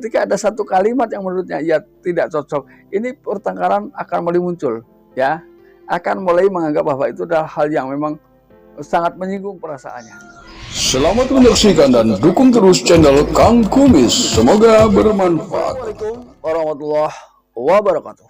ketika ada satu kalimat yang menurutnya ia tidak cocok, ini pertengkaran akan mulai muncul, ya, akan mulai menganggap bahwa itu adalah hal yang memang sangat menyinggung perasaannya. Selamat menyaksikan dan dukung terus channel Kang Kumis. Semoga bermanfaat. Assalamualaikum warahmatullahi wabarakatuh.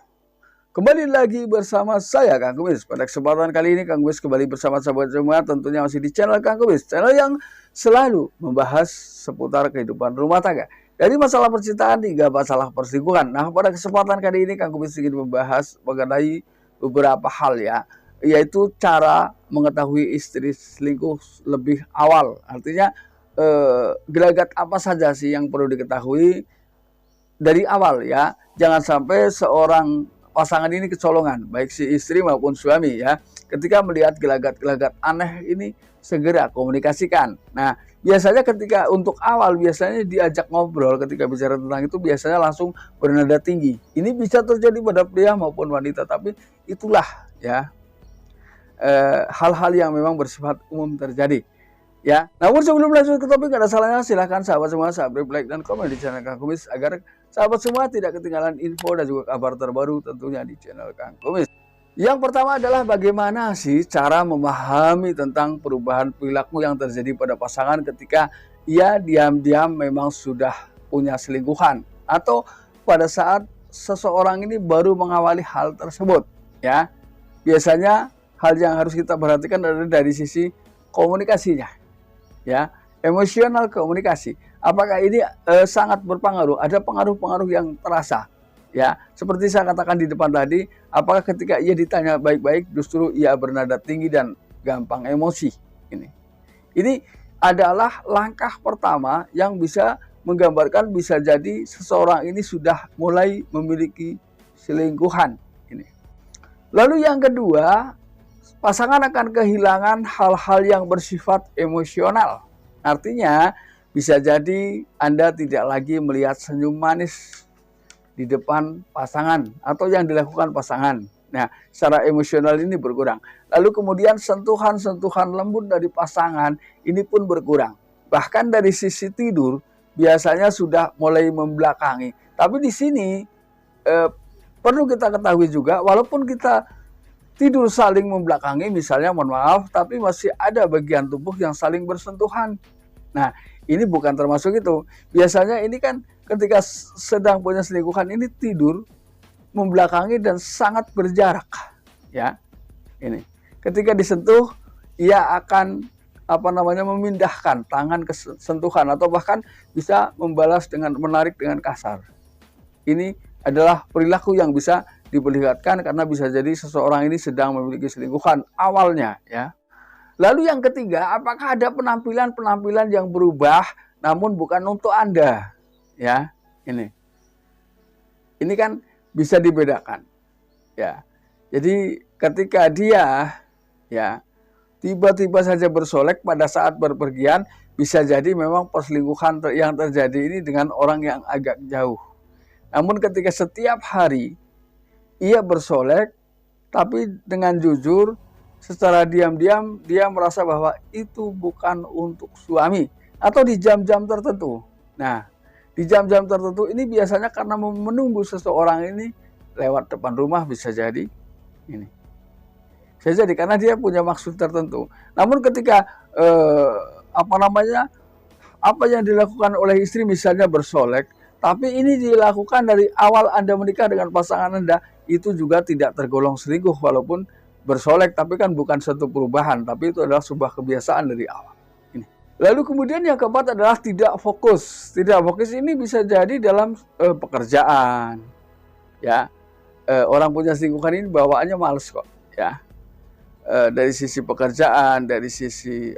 Kembali lagi bersama saya Kang Kumis. Pada kesempatan kali ini Kang Kumis kembali bersama sahabat semua, tentunya masih di channel Kang Kumis, channel yang selalu membahas seputar kehidupan rumah tangga, dari masalah percintaan hingga masalah perselingkuhan. Nah, pada kesempatan kali ini Kang Kumis ingin membahas mengenai beberapa hal, ya, yaitu cara mengetahui istri selingkuh lebih awal. Artinya gelagat apa saja sih yang perlu diketahui dari awal, ya. Jangan sampai seorang pasangan ini kecolongan, baik si istri maupun suami, ya. Ketika melihat gelagat-gelagat aneh ini, segera komunikasikan. Nah, biasanya ketika untuk awal biasanya diajak ngobrol, ketika bicara tentang itu biasanya langsung bernada tinggi. Ini bisa terjadi pada pria maupun wanita, tapi itulah, ya, hal-hal yang memang bersifat umum terjadi, ya. Namun sebelum lanjut ke topik, ada salahnya silahkan sahabat semua subscribe, like, dan komen di channel Kang Kumis agar sahabat semua tidak ketinggalan info dan juga kabar terbaru tentunya di channel Kang Kumis. Yang pertama adalah bagaimana sih cara memahami tentang perubahan perilaku yang terjadi pada pasangan ketika ia diam-diam memang sudah punya selingkuhan, atau pada saat seseorang ini baru mengawali hal tersebut, ya. Biasanya hal yang harus kita perhatikan adalah dari sisi komunikasinya, ya, emosional komunikasi. Apakah ini sangat berpengaruh? Ada pengaruh-pengaruh yang terasa, ya. Seperti saya katakan di depan tadi, apakah ketika ia ditanya baik-baik justru ia bernada tinggi dan gampang emosi? Ini adalah langkah pertama yang bisa menggambarkan bisa jadi seseorang ini sudah mulai memiliki selingkuhan. Lalu yang kedua, pasangan akan kehilangan hal-hal yang bersifat emosional. Artinya bisa jadi Anda tidak lagi melihat senyum manis di depan pasangan atau yang dilakukan pasangan. Nah, secara emosional ini berkurang. Lalu kemudian sentuhan-sentuhan lembut dari pasangan ini pun berkurang. Bahkan dari sisi tidur biasanya sudah mulai membelakangi. Tapi di sini perlu kita ketahui juga, walaupun kita tidur saling membelakangi, misalnya mohon maaf, tapi masih ada bagian tubuh yang saling bersentuhan. Nah, ini bukan termasuk itu. Biasanya ini kan ketika sedang punya selingkuhan ini tidur membelakangi dan sangat berjarak, ya. Ini ketika disentuh ia akan memindahkan tangan ke sentuhan atau bahkan bisa membalas dengan menarik dengan kasar. Ini adalah perilaku yang bisa diperlihatkan karena bisa jadi seseorang ini sedang memiliki selingkuhan awalnya, ya. Lalu yang ketiga, apakah ada penampilan-penampilan yang berubah namun bukan untuk Anda, ya. Ini kan bisa dibedakan, ya. Jadi ketika dia, ya, tiba-tiba saja bersolek pada saat berpergian, bisa jadi memang perselingkuhan yang terjadi ini dengan orang yang agak jauh. Namun ketika setiap hari ia bersolek, tapi dengan jujur, secara diam-diam dia merasa bahwa itu bukan untuk suami, atau di jam-jam tertentu. Nah, di jam-jam tertentu ini biasanya karena menunggu seseorang ini lewat depan rumah, bisa jadi ini. Bisa jadi karena dia punya maksud tertentu. Namun ketika apa yang dilakukan oleh istri misalnya bersolek, tapi ini dilakukan dari awal Anda menikah dengan pasangan Anda, itu juga tidak tergolong selingkuh walaupun bersolek, tapi kan bukan suatu perubahan, tapi itu adalah sebuah kebiasaan dari awal. Lalu kemudian yang keempat adalah tidak fokus. Tidak fokus ini bisa jadi dalam pekerjaan, ya. Orang punya selingkuhan ini bawaannya males kok, ya. Dari sisi pekerjaan, dari sisi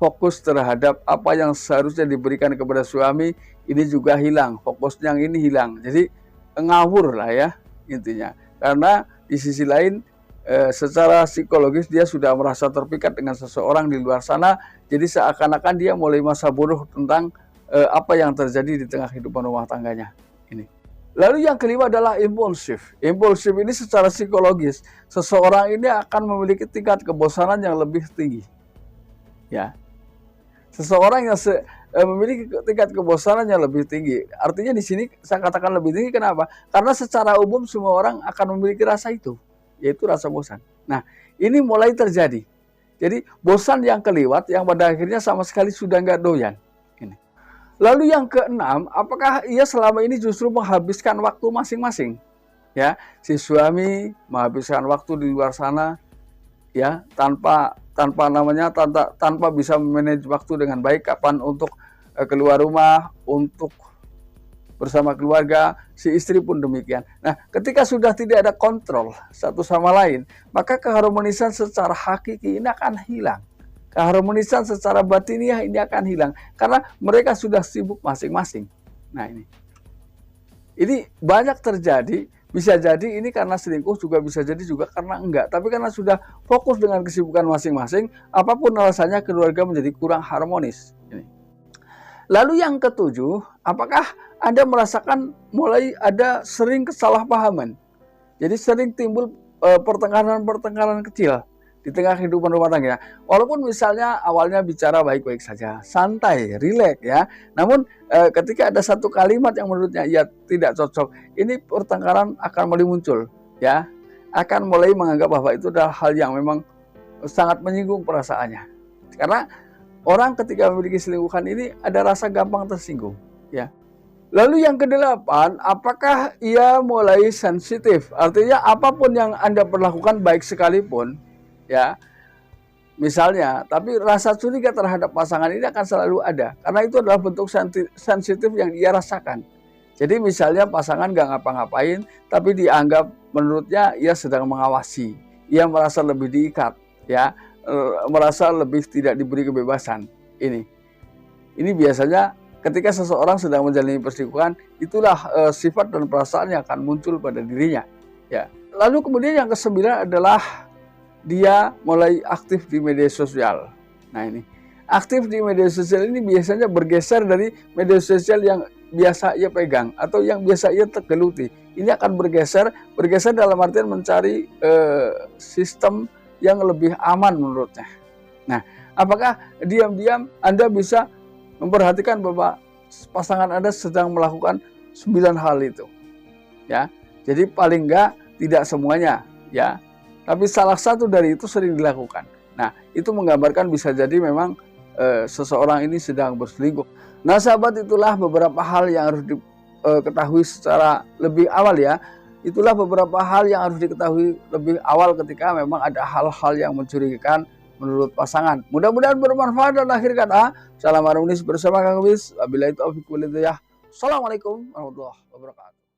fokus terhadap apa yang seharusnya diberikan kepada suami ini juga hilang, fokusnya yang ini hilang. Jadi ngawur lah, ya, intinya. Karena di sisi lain secara psikologis dia sudah merasa terpikat dengan seseorang di luar sana. Jadi seakan-akan dia mulai masa bodoh tentang apa yang terjadi di tengah kehidupan rumah tangganya ini. Lalu yang kelima adalah impulsif. Impulsif ini secara psikologis seseorang ini akan memiliki tingkat kebosanan yang lebih tinggi, ya. Seseorang yang memiliki tingkat kebosanannya lebih tinggi. Artinya di sini saya katakan lebih tinggi kenapa? Karena secara umum semua orang akan memiliki rasa itu, yaitu rasa bosan. Nah, ini mulai terjadi. Jadi bosan yang keliwat yang pada akhirnya sama sekali sudah nggak doyan. Ini. Lalu yang keenam, apakah ia selama ini justru menghabiskan waktu masing-masing? Ya, si suami menghabiskan waktu di luar sana, ya, tanpa bisa memanage waktu dengan baik, kapan untuk keluar rumah, untuk bersama keluarga, si istri pun demikian. Nah, ketika sudah tidak ada kontrol satu sama lain, maka keharmonisan secara hakiki ini akan hilang. Keharmonisan secara batiniah ini akan hilang karena mereka sudah sibuk masing-masing. Nah, ini banyak terjadi. Bisa jadi ini karena selingkuh, juga bisa jadi juga karena enggak. Tapi karena sudah fokus dengan kesibukan masing-masing, apapun alasannya keluarga menjadi kurang harmonis. Lalu yang ketujuh, apakah Anda merasakan mulai ada sering kesalahpahaman? Jadi sering timbul pertengkaran-pertengkaran kecil di tengah kehidupan rumah tangga. Walaupun misalnya awalnya bicara baik-baik saja, santai, rileks ya. Namun ketika ada satu kalimat yang menurutnya ia tidak cocok, ini pertengkaran akan mulai muncul ya. Akan mulai menganggap bahwa itu adalah hal yang memang sangat menyinggung perasaannya. Karena orang ketika memiliki selingkuhan ini ada rasa gampang tersinggung ya. Lalu yang kedelapan, apakah ia mulai sensitif? Artinya apapun yang Anda perlakukan baik sekalipun ya, misalnya, tapi rasa curiga terhadap pasangan ini akan selalu ada, karena itu adalah bentuk sensitif yang ia rasakan. Jadi misalnya pasangan gak ngapa-ngapain, tapi dianggap menurutnya ia sedang mengawasi, ia merasa lebih diikat, ya, merasa lebih tidak diberi kebebasan. Ini biasanya ketika seseorang sedang menjalani perselingkuhan, itulah sifat dan perasaan yang akan muncul pada dirinya. Ya. Lalu kemudian yang kesembilan adalah dia mulai aktif di media sosial. Nah, ini aktif di media sosial ini biasanya bergeser dari media sosial yang biasa ia pegang atau yang biasa ia geluti. Ini akan bergeser dalam artian mencari sistem yang lebih aman menurutnya. Nah, apakah diam-diam Anda bisa memperhatikan bahwa pasangan Anda sedang melakukan 9 hal itu? Ya, jadi paling enggak tidak semuanya, ya. Tapi salah satu dari itu sering dilakukan. Nah, itu menggambarkan bisa jadi memang seseorang ini sedang berselingkuh. Nah, sahabat, itulah beberapa hal yang harus diketahui secara lebih awal ya. Itulah beberapa hal yang harus diketahui lebih awal ketika memang ada hal-hal yang mencurigakan menurut pasangan. Mudah-mudahan bermanfaat dan akhir kata, salam harmonis bersama Kang Bis. Wabillahi taufiq wal hidayah. Assalamualaikum warahmatullahi wabarakatuh.